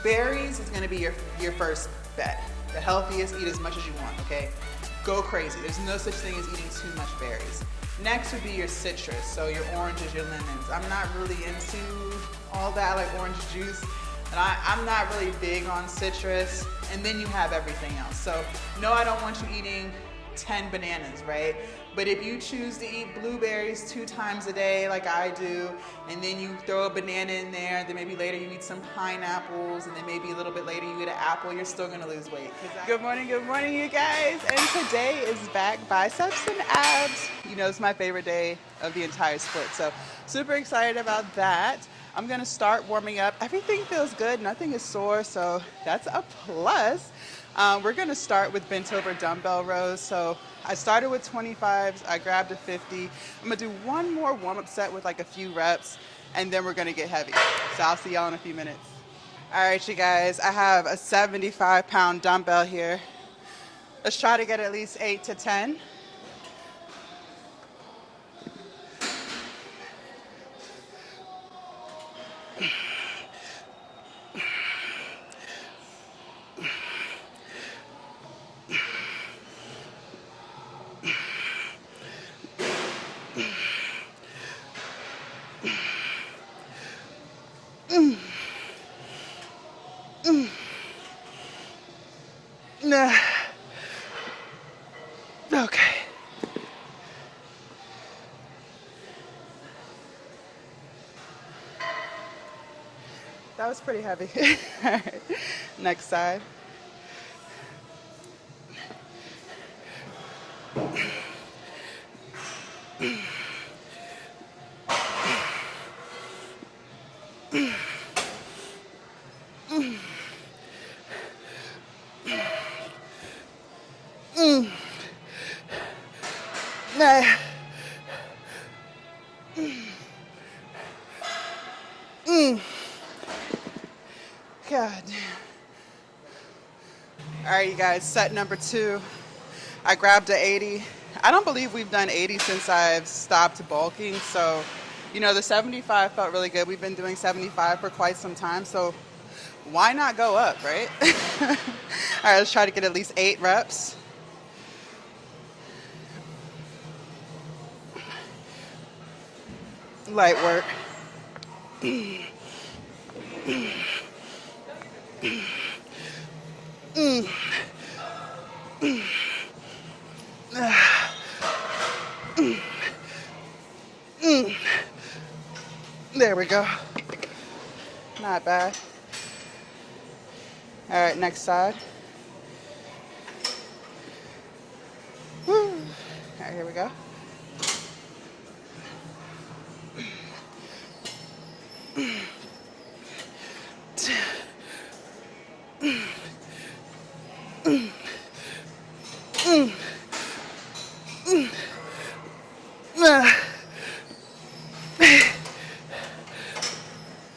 berries is gonna be your first bet. The healthiest, eat as much as you want, okay? Go crazy. There's no such thing as eating too much berries. Next would be your citrus, so your oranges, your lemons. I'm not really into all that, like orange juice. And I'm not really big on citrus. And then you have everything else. So no, I don't want you eating 10 bananas, right? But if you choose to eat blueberries 2 times a day like I do, and then you throw a banana in there, then maybe later you eat some pineapples, and then maybe a little bit later you eat an apple, you're still gonna lose weight. Good morning, you guys. And today is back biceps and abs. You know, it's my favorite day of the entire sport. So super excited about that. I'm gonna start warming up. Everything feels good, nothing is sore, so that's a plus. We're gonna start with bent over dumbbell rows. So I started with 25s, I grabbed a 50. I'm gonna do one more warm-up set with like a few reps, and then we're gonna get heavy. So I'll see y'all in a few minutes. All right, you guys, I have a 75-pound dumbbell here. Let's try to get at least 8 to 10. Okay. That was pretty heavy. All right. Next side. God damn. All right, you guys, set number 2. I grabbed a 80. I don't believe we've done 80 since I've stopped bulking. So, you know, the 75 felt really good. We've been doing 75 for quite some time. So why not go up, right? All right, let's try to get at least 8 reps. Light work. There we go. Not bad. All right, next side. Woo. All right, here we go.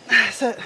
That's it.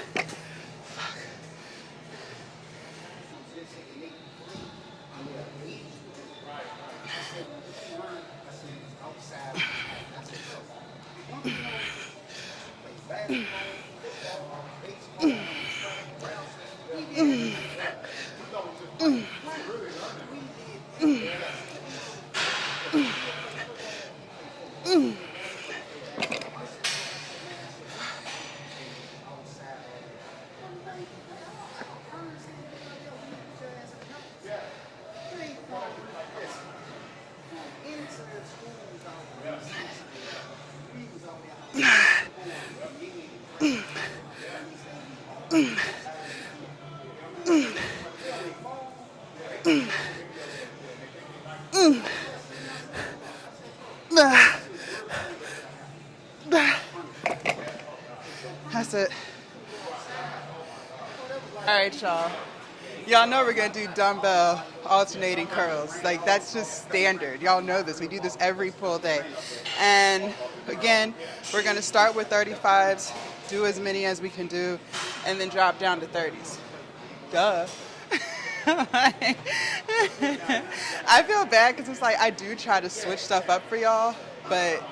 That's it. All right, y'all. Y'all know we're gonna do dumbbell alternating curls. Like, that's just standard. Y'all know this. We do this every pull day. And again, we're gonna start with 35s, do as many as we can do, and then drop down to 30s. Duh. I feel bad because it's like I do try to switch stuff up for y'all, but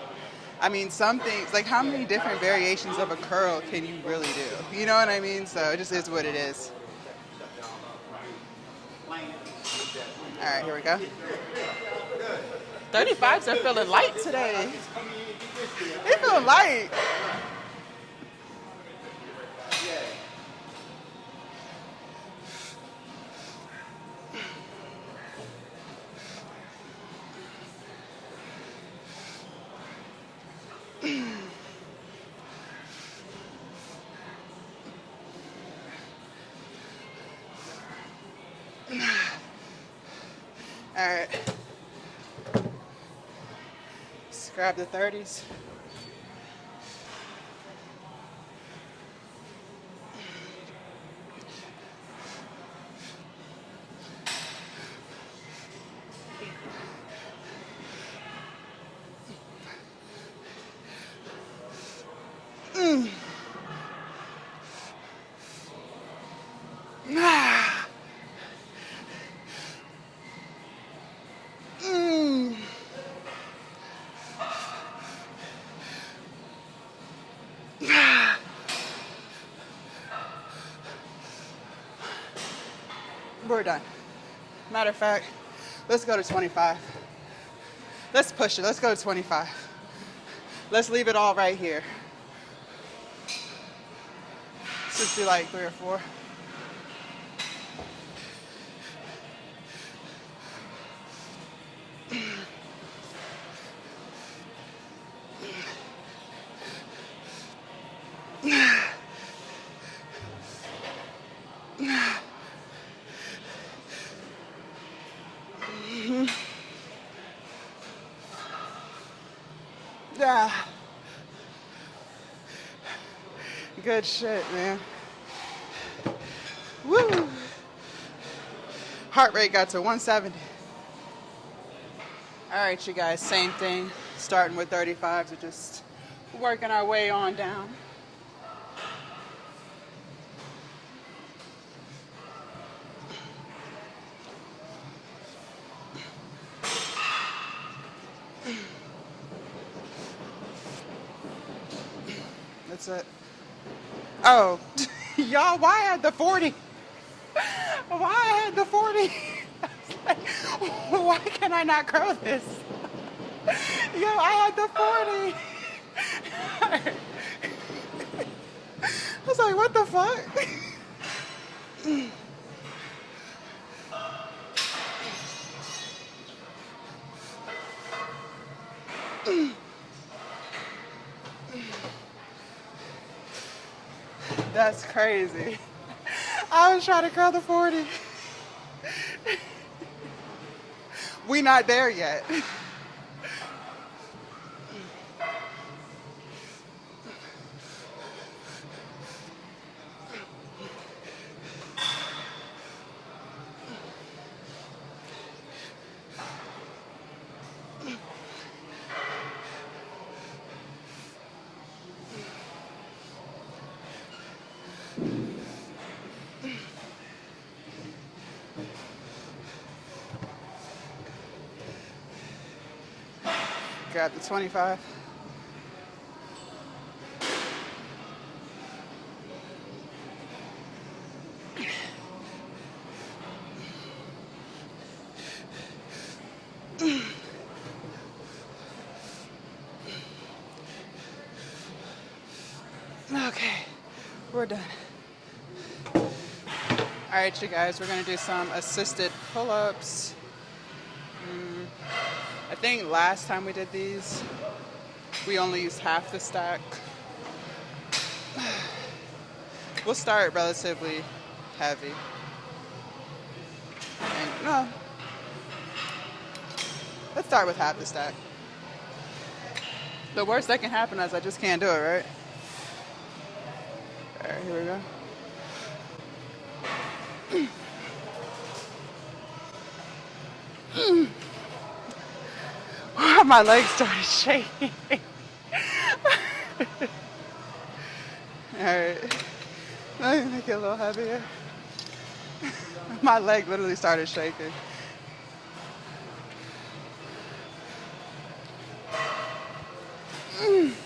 I mean, some things, like how many different variations of a curl can you really do? You know what I mean? So it just is what it is. All right, here we go. 35s are feeling light today. They feeling light. All right. Let's grab the 30s. We're done. Matter of fact, let's go to 25. Let's push it. Let's go to 25. Let's leave it all right here. Let's just do like 3 or 4. Yeah. Good shit, man. Woo. Heart rate got to 170. All right, you guys, same thing. Starting with 35s, we're just working our way on down. That's it. Oh, y'all, why I had the 40? Why I had the 40? I was like, why can I not curl this? Yo, I had the 40. I was like, what the fuck? That's crazy. I was trying to curl the 40. We not there yet. Grab the 25. Okay, we're done. All right, you guys, we're gonna do some assisted pull-ups. I think last time we did these, we only used half the stack. We'll start relatively heavy. And, no, let's start with half the stack. The worst that can happen is I just can't do it, right? All right, here we go. My legs started shaking. All right, let me make it a little heavier. My leg literally started shaking. Move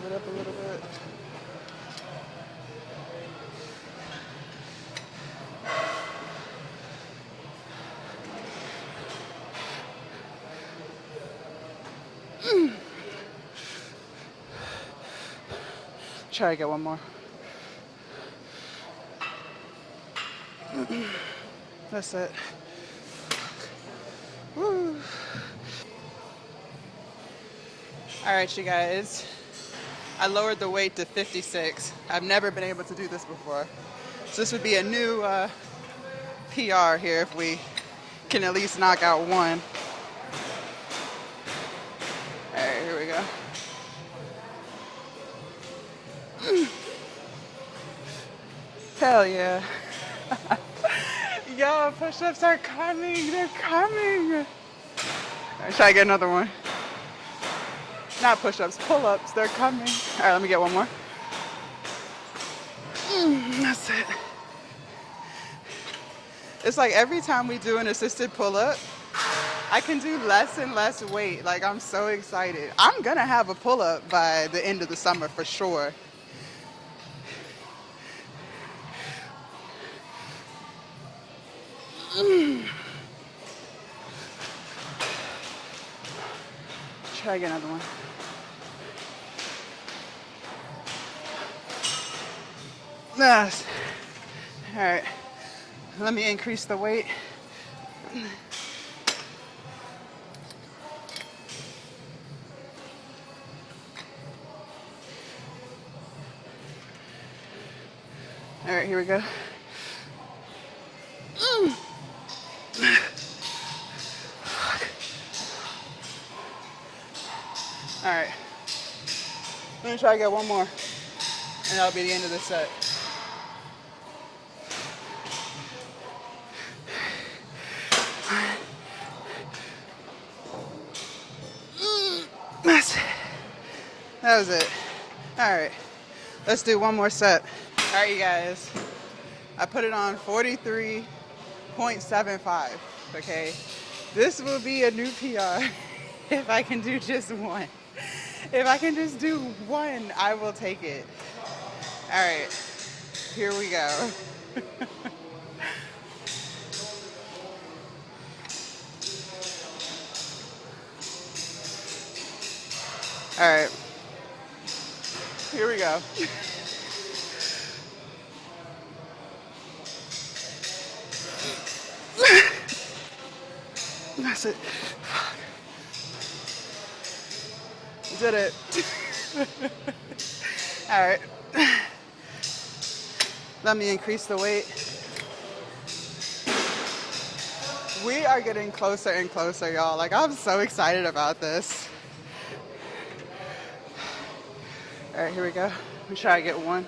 it up a little bit. Try to get one more. That's it. Woo. All right, you guys. I lowered the weight to 56. I've never been able to do this before. So this would be a new PR here if we can at least knock out one. All right, here we go. Hell yeah. Yo, push-ups are coming. They're coming. All right, try to get another one. Not push-ups, pull-ups. They're coming. All right, let me get one more. That's it. It's like every time we do an assisted pull-up, I can do less and less weight. Like, I'm so excited. I'm going to have a pull-up by the end of the summer for sure. Try again, another one. Nice. All right. Let me increase the weight. All right, here we go. All right. Let me try to get one more, and that'll be the end of the set. That was it. All right, let's do one more set. All right, you guys. I put it on 43.75, okay? This will be a new PR if I can do just one. If I can just do one, I will take it. All right, here we go. All right, here we go. That's it. Did it. All right. Let me increase the weight. We are getting closer and closer, y'all. Like, I'm so excited about this. All right, here we go. Let me try to get one.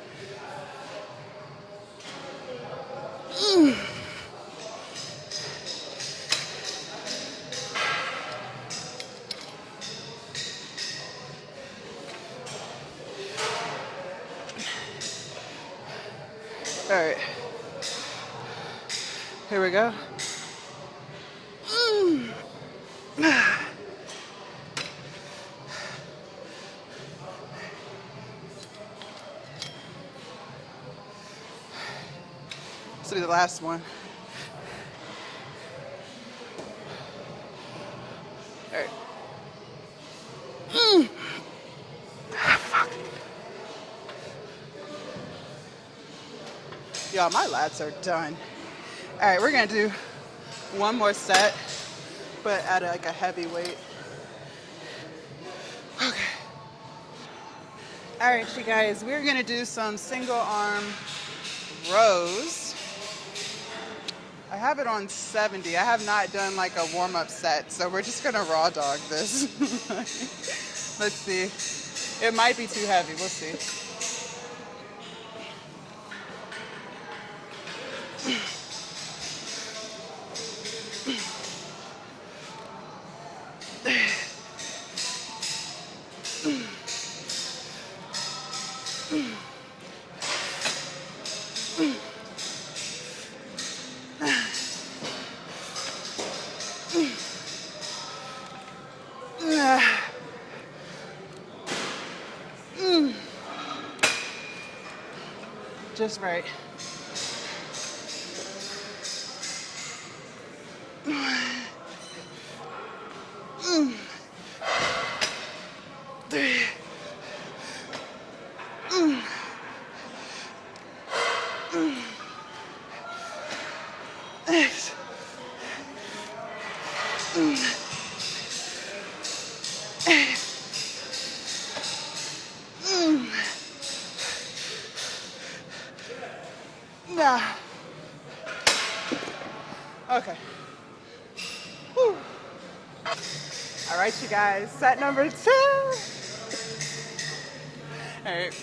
All right, here we go. This will be the last one. All right. Fuck. Y'all, my lats are done. All right, we're gonna do one more set, but at like a heavy weight. Okay. All right, you guys, we're gonna do some single arm rows. I have it on 70. I have not done like a warm-up set, so we're just gonna raw dog this. Let's see. It might be too heavy. We'll see. Just right. Okay. Whew. All right, you guys, set number 2. All right.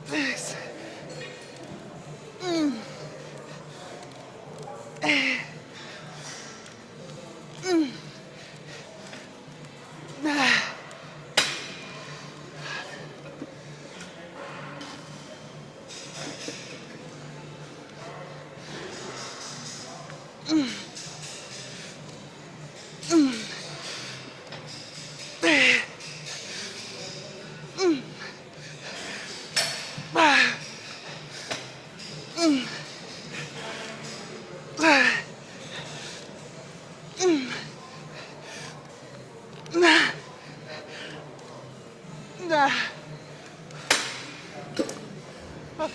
Thanks. Okay.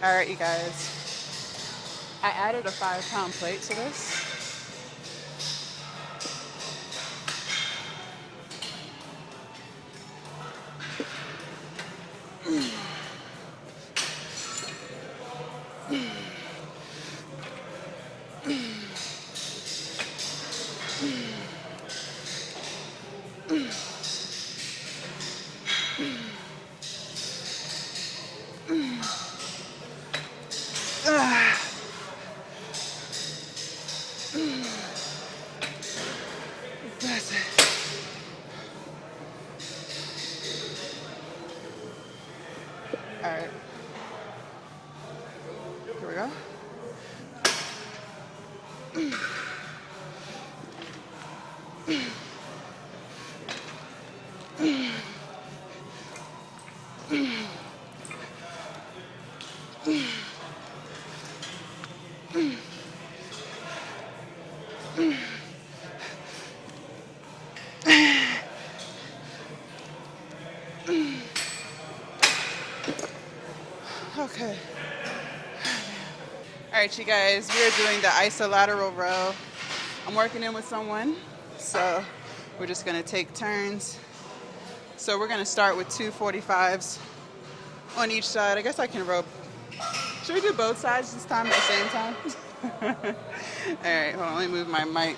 All right, you guys. I added a 5-pound plate to this. That's it. All right. Here we go. Okay. All right, you guys, we're doing the isolateral row. I'm working in with someone, so we're just gonna take turns. So we're gonna start with 2 45s on each side. I guess I can row. Should we do both sides this time at the same time? All right, hold on, let me move my mic.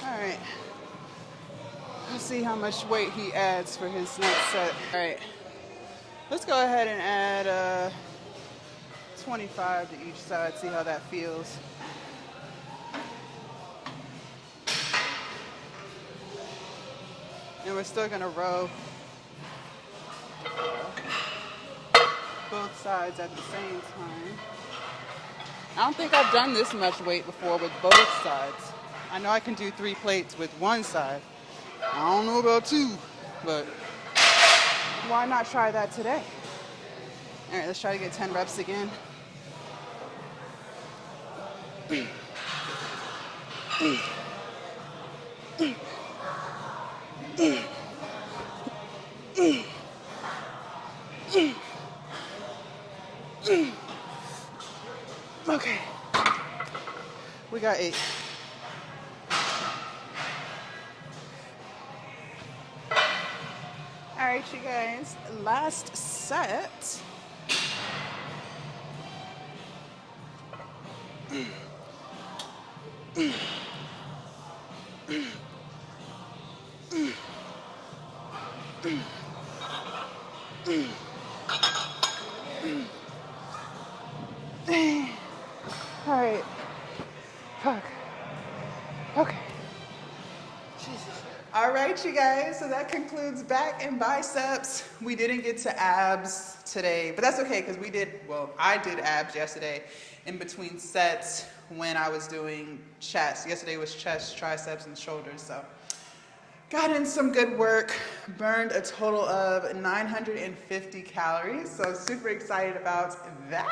All right. Let's see how much weight he adds for his next set. All right. Let's go ahead and add 25 to each side, see how that feels. And we're still gonna row both sides at the same time. I don't think I've done this much weight before with both sides. I know I can do 3 plates with one side. I don't know about 2, but why not try that today? All right, let's try to get 10 reps again. Okay, we got 8. All right, you guys, last set. All right. Fuck. Okay. Jesus. All right, you guys. So that concludes back and biceps. We didn't get to abs today, but that's okay because I did abs yesterday in between sets when I was doing chest. Yesterday was chest, triceps, and shoulders. So Got in some good work, burned a total of 950 calories, so super excited about that.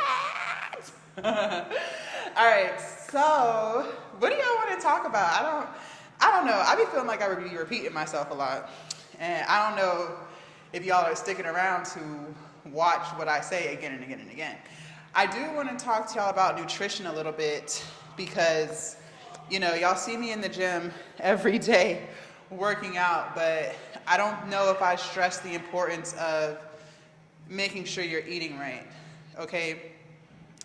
All right, so what do y'all want to talk about? I don't know. I be feeling like I be repeating myself a lot, and I don't know if y'all are sticking around to watch what I say again and again and again. I do want to talk to y'all about nutrition a little bit because, you know, y'all see me in the gym every day working out, but I don't know if I stress the importance of making sure you're eating right, okay?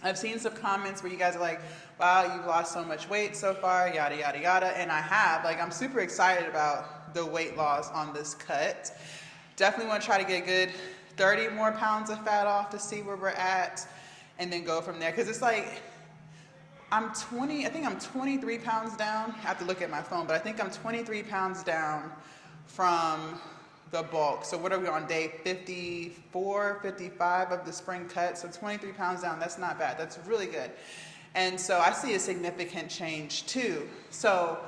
I've seen some comments where you guys are like, wow, you've lost so much weight so far, yada, yada, yada, and I have. Like, I'm super excited about the weight loss on this cut. Definitely want to try to get a good 30 more pounds of fat off to see where we're at, and then go from there, because it's like, I think I'm 23 pounds down. I have to look at my phone, but I think I'm 23 pounds down from the bulk. So what are we on, day 54, 55 of the spring cut? So 23 pounds down, that's not bad. That's really good. And so I see a significant change too. So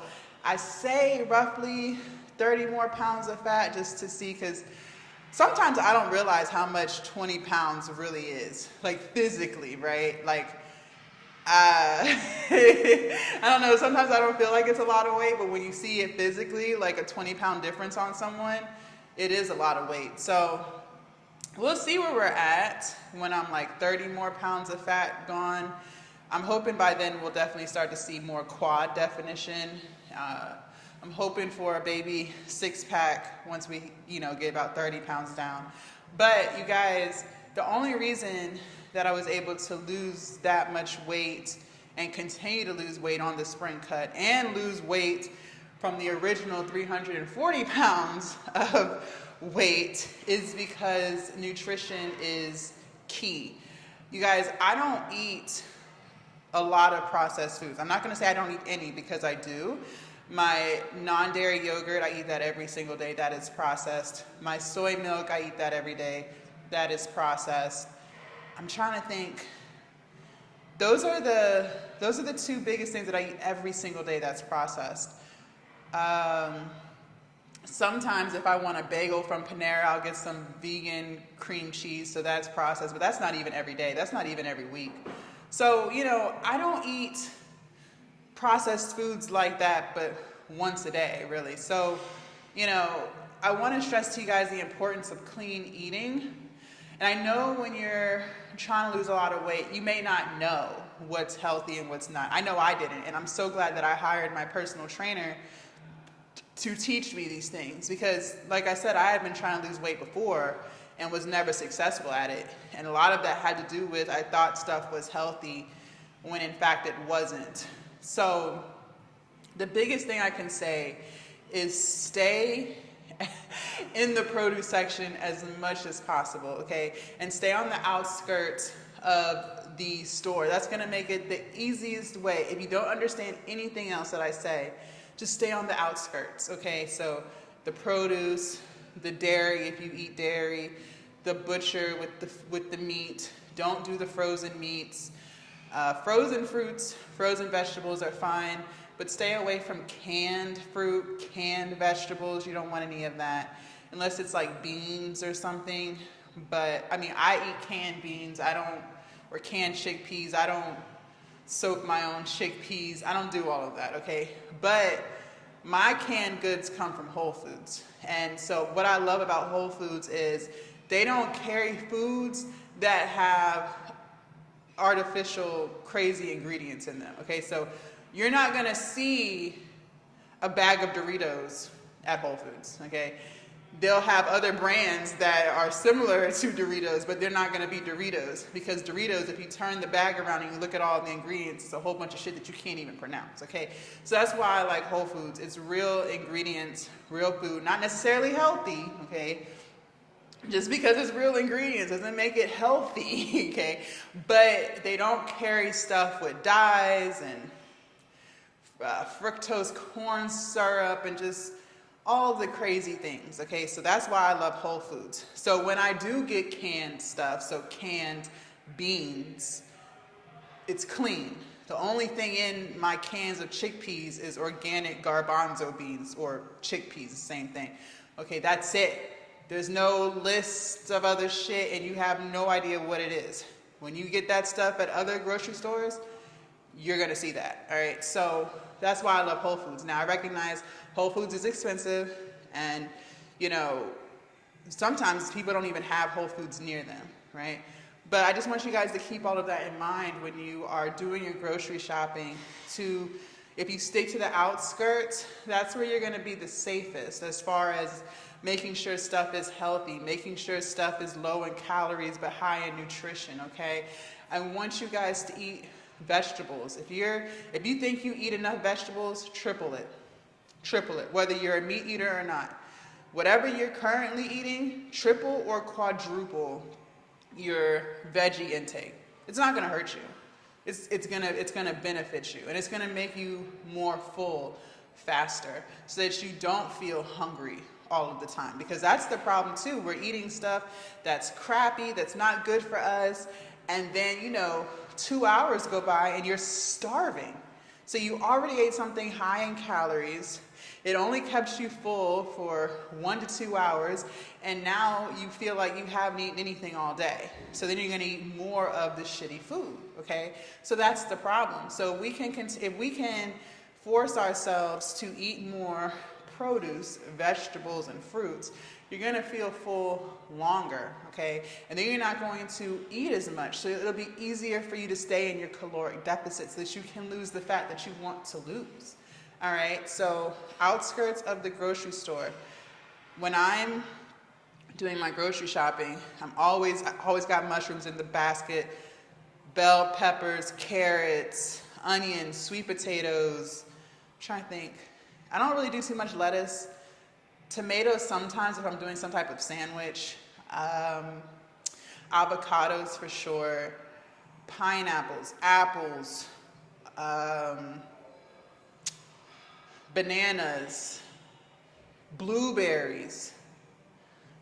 I say roughly 30 more pounds of fat just to see, because sometimes I don't realize how much 20 pounds really is, like physically, right? Like, I don't know, sometimes I don't feel like it's a lot of weight, but when you see it physically, like a 20-pound difference on someone, it is a lot of weight. So we'll see where we're at when I'm like 30 more pounds of fat gone. I'm hoping by then we'll definitely start to see more quad definition. I'm hoping for a baby six-pack once we, get about 30 pounds down. But you guys, the only reason that I was able to lose that much weight and continue to lose weight on the spring cut and lose weight from the original 340 pounds of weight is because nutrition is key. You guys, I don't eat a lot of processed foods. I'm not gonna say I don't eat any, because I do. My non-dairy yogurt, I eat that every single day, that is processed. My soy milk, I eat that every day, that is processed. I'm trying to think. Those are the two biggest things that I eat every single day that's processed. Sometimes if I want a bagel from Panera, I'll get some vegan cream cheese, so that's processed, but that's not even every day. That's not even every week. So, I don't eat processed foods like that, but once a day, really. So, I want to stress to you guys the importance of clean eating. And I know when you're trying to lose a lot of weight, you may not know what's healthy and what's not. I know I didn't, and I'm so glad that I hired my personal trainer to teach me these things, because like I said, I had been trying to lose weight before and was never successful at it. And a lot of that had to do with I thought stuff was healthy when in fact it wasn't. So the biggest thing I can say is stay in the produce section as much as possible, okay? And stay on the outskirts of the store. That's gonna make it the easiest way. If you don't understand anything else that I say, just stay on the outskirts, okay? So the produce, the dairy if you eat dairy, the butcher with the meat. Don't do the frozen meats. Frozen fruits, frozen vegetables are fine, but stay away from canned fruit, canned vegetables. You don't want any of that, unless it's like beans or something. But I mean, I eat canned beans. Or canned chickpeas. I don't soak my own chickpeas. I don't do all of that, okay? But my canned goods come from Whole Foods. And so what I love about Whole Foods is they don't carry foods that have artificial crazy ingredients in them, okay? So you're not gonna see a bag of Doritos at Whole Foods, okay? They'll have other brands that are similar to Doritos, but they're not gonna be Doritos, because Doritos, if you turn the bag around and you look at all the ingredients, it's a whole bunch of shit that you can't even pronounce, okay? So that's why I like Whole Foods. It's real ingredients, real food, not necessarily healthy, okay? Just because it's real ingredients doesn't make it healthy, okay? But they don't carry stuff with dyes and fructose corn syrup and just all the crazy things, okay? So that's why I love Whole Foods. So when I do get canned stuff, so canned beans, it's clean. The only thing in my cans of chickpeas is organic garbanzo beans, or chickpeas, the same thing. Okay, that's it. There's no list of other shit and you have no idea what it is. When you get that stuff at other grocery stores, you're gonna see that, all right? So that's why I love Whole Foods. Now I recognize Whole Foods is expensive and, you know, sometimes people don't even have Whole Foods near them, right? But I just want you guys to keep all of that in mind when you are doing your grocery shopping. If you stick to the outskirts, that's where you're gonna be the safest as far as making sure stuff is healthy, making sure stuff is low in calories but high in nutrition, okay? I want you guys to eat vegetables. If you think you eat enough vegetables, triple it, whether you're a meat eater or not. Whatever you're currently eating, triple or quadruple your veggie intake. It's not gonna hurt you. It's gonna benefit you, and it's gonna make you more full faster so that you don't feel hungry all of the time, because that's the problem too. We're eating stuff that's crappy, that's not good for us, and then 2 hours go by and you're starving. So you already ate something high in calories. It only kept you full for 1 to 2 hours, and now you feel like you haven't eaten anything all day. So then you're gonna eat more of the shitty food, okay? So that's the problem. So if we can force ourselves to eat more produce, vegetables, and fruits, you're gonna feel full longer, okay? And then you're not going to eat as much. So it'll be easier for you to stay in your caloric deficit so that you can lose the fat that you want to lose. All right, so outskirts of the grocery store. When I'm doing my grocery shopping, I always got mushrooms in the basket, bell peppers, carrots, onions, sweet potatoes. I'm trying to think. I don't really do too much lettuce. Tomatoes sometimes if I'm doing some type of sandwich. Avocados for sure. Pineapples, apples, bananas, blueberries.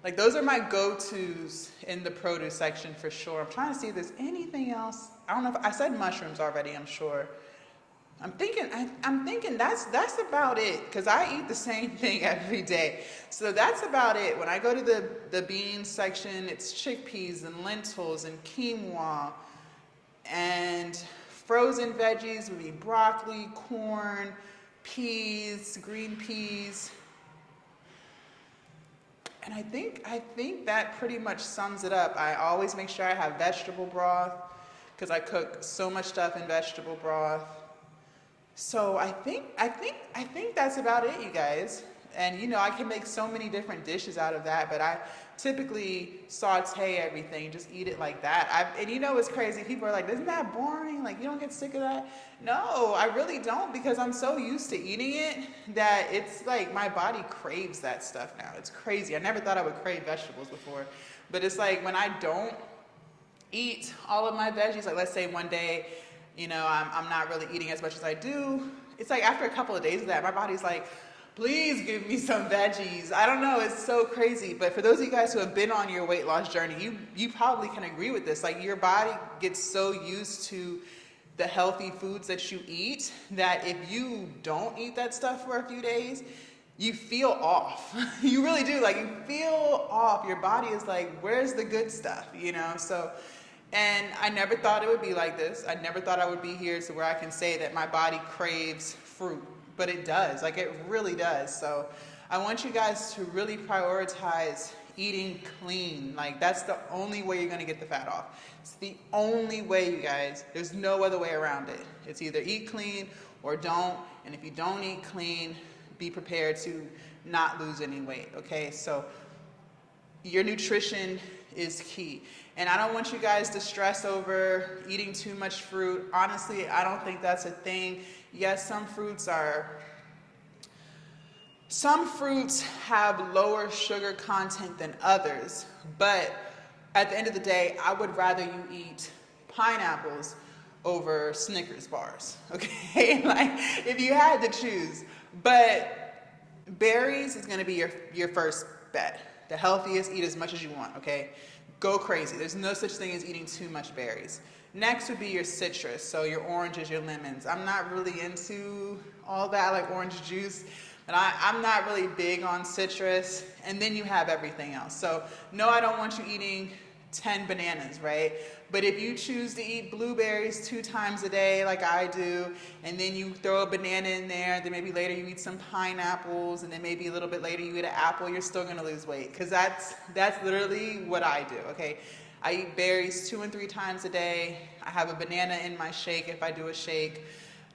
Like, those are my go-tos in the produce section for sure. I'm trying to see if there's anything else. I don't know if I said mushrooms already, I'm sure. I'm thinking that's about it, because I eat the same thing every day. So that's about it. When I go to the beans section, it's chickpeas and lentils and quinoa, and frozen veggies would be broccoli, corn, peas, green peas. And I think that pretty much sums it up. I always make sure I have vegetable broth, because I cook so much stuff in vegetable broth. So I think that's about it, you guys. And I can make so many different dishes out of that, but I typically saute everything, just eat it like that. And it's crazy. People are like, isn't that boring? Like, you don't get sick of that? No, I really don't, because I'm so used to eating it that it's like my body craves that stuff now. It's crazy. I never thought I would crave vegetables before, but it's like when I don't eat all of my veggies, like let's say one day, I'm not really eating as much as I do. It's like after a couple of days of that, my body's like, please give me some veggies. I don't know, it's so crazy. But for those of you guys who have been on your weight loss journey, you probably can agree with this. Like, your body gets so used to the healthy foods that you eat that if you don't eat that stuff for a few days, you feel off. You really do. Like, you feel off. Your body is like, where's the good stuff, So, and I never thought it would be like this. I never thought I would be here to where I can say that my body craves fruit, but it does. Like, it really does. So I want you guys to really prioritize eating clean. Like, that's the only way you're gonna get the fat off. It's the only way, you guys. There's no other way around it. It's either eat clean or don't. And if you don't eat clean, be prepared to not lose any weight, okay? So your nutrition is key. And I don't want you guys to stress over eating too much fruit. Honestly, I don't think that's a thing. Yes, some fruits have lower sugar content than others, but at the end of the day, I would rather you eat pineapples over Snickers bars, okay? Like, if you had to choose. But berries is gonna be your first bet. the healthiest, eat as much as you want, okay? Go crazy. There's no such thing as eating too much berries. Next would be your citrus, so your oranges, your lemons. I'm not really into all that, I like orange juice, but I'm not really big on citrus. And then you have everything else. So no, I don't want you eating 10 bananas, right? But if you choose to eat blueberries 2 times a day like I do, and then you throw a banana in there, then maybe later you eat some pineapples, and then maybe a little bit later you eat an apple, you're still gonna lose weight. Because that's literally what I do, okay? I eat berries 2 and 3 times a day. I have a banana in my shake if I do a shake.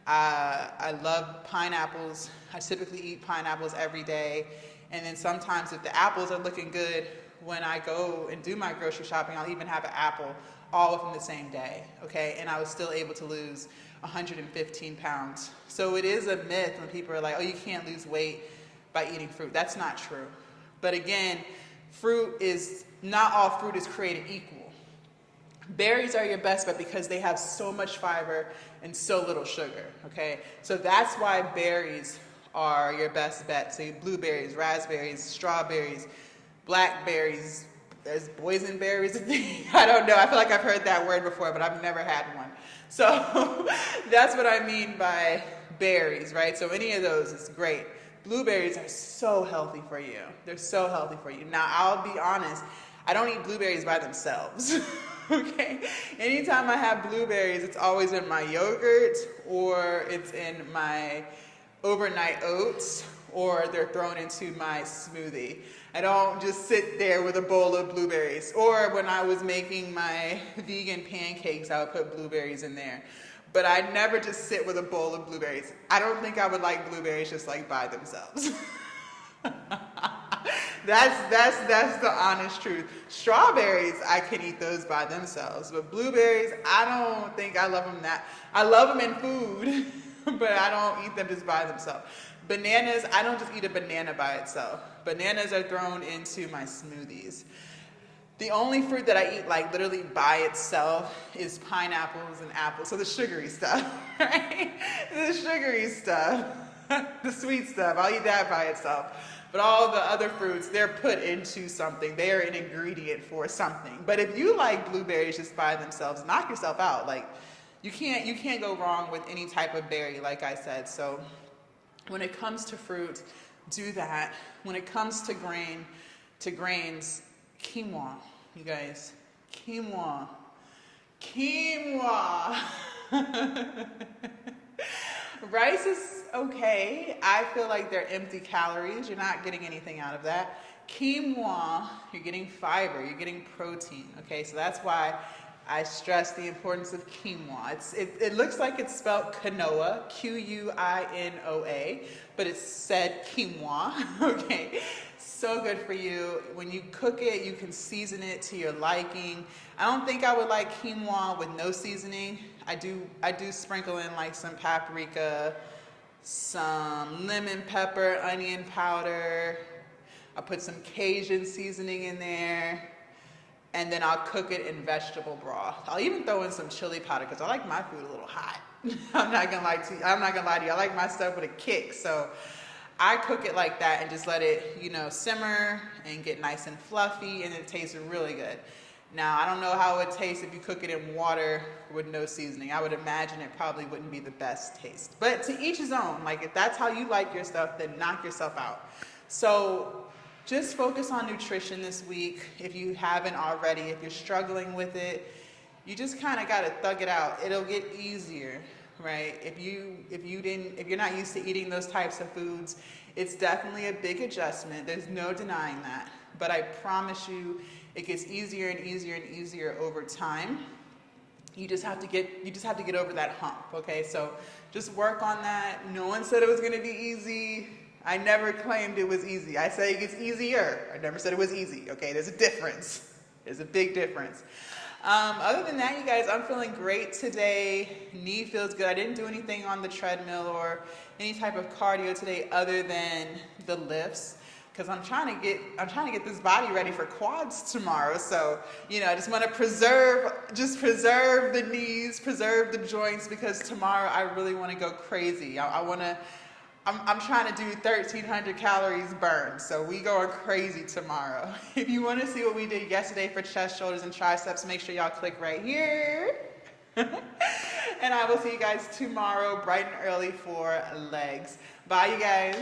I love pineapples. I typically eat pineapples every day. And then sometimes if the apples are looking good, when I go and do my grocery shopping, I'll even have an apple all within the same day, okay? And I was still able to lose 115 pounds. So it is a myth when people are like, oh, you can't lose weight by eating fruit. That's not true. But again, not all fruit is created equal. Berries are your best bet because they have so much fiber and so little sugar, okay? So that's why berries are your best bet. So blueberries, raspberries, strawberries, blackberries, there's boysenberries. I don't know. I feel like I've heard that word before, but I've never had one. So that's what I mean by berries, right? So any of those is great. Blueberries are so healthy for you. They're so healthy for you. Now, I'll be honest, I don't eat blueberries by themselves, okay? Anytime I have blueberries, it's always in my yogurt, or it's in my overnight oats, or they're thrown into my smoothie. I don't just sit there with a bowl of blueberries. Or when I was making my vegan pancakes, I would put blueberries in there. But I never just sit with a bowl of blueberries. I don't think I would like blueberries just like by themselves. That's the honest truth. Strawberries, I can eat those by themselves. But blueberries, I don't think I love them I love them in food, but I don't eat them just by themselves. Bananas, I don't just eat a banana by itself. Bananas are thrown into my smoothies. The only fruit that I eat like literally by itself is pineapples and apples. So the sugary stuff, right? The sugary stuff, the sweet stuff, I'll eat that by itself. But all the other fruits, they're put into something. They are an ingredient for something. But if you like blueberries just by themselves, knock yourself out. Like you can't go wrong with any type of berry, like I said. So when it comes to fruit, do that. When it comes to grains, quinoa, you guys, quinoa. Rice is okay. I feel like they're empty calories. You're not getting anything out of that. Quinoa, you're getting fiber, you're getting protein, okay? So that's why I stress the importance of quinoa. It looks like it's spelled quinoa, Quinoa, but it's said quinoa, okay? So good for you. When you cook it, you can season it to your liking. I don't think I would like quinoa with no seasoning. I do sprinkle in like some paprika, some lemon pepper, onion powder. I put some Cajun seasoning in there. And then I'll cook it in vegetable broth. I'll even throw in some chili powder because I like my food a little hot. I'm not gonna lie to you. I like my stuff with a kick. So I cook it like that and just let it, simmer and get nice and fluffy, and it tastes really good. Now, I don't know how it would taste if you cook it in water with no seasoning. I would imagine it probably wouldn't be the best taste. But to each his own. Like, if that's how you like your stuff, then knock yourself out. So just focus on nutrition this week if you haven't already. If you're struggling with it, you just kind of got to thug it out. It'll get easier, right? If you're not used to eating those types of foods, it's definitely a big adjustment. There's no denying that. But I promise you, it gets easier and easier and easier over time. You just have to get over that hump, okay? So just work on that. No one said it was going to be easy. I never claimed it was easy. I say it gets easier. I never said it was easy, okay? There's a difference. There's a big difference. Other than that, you guys, I'm feeling great today. Knee feels good. I didn't do anything on the treadmill or any type of cardio today other than the lifts, because I'm trying to get this body ready for quads tomorrow. So, I just want to preserve the knees, preserve the joints, because tomorrow I really want to go crazy. I want to I'm trying to do 1,300 calories burned, so we going crazy tomorrow. If you want to see what we did yesterday for chest, shoulders, and triceps, make sure y'all click right here. And I will see you guys tomorrow bright and early for legs. Bye, you guys.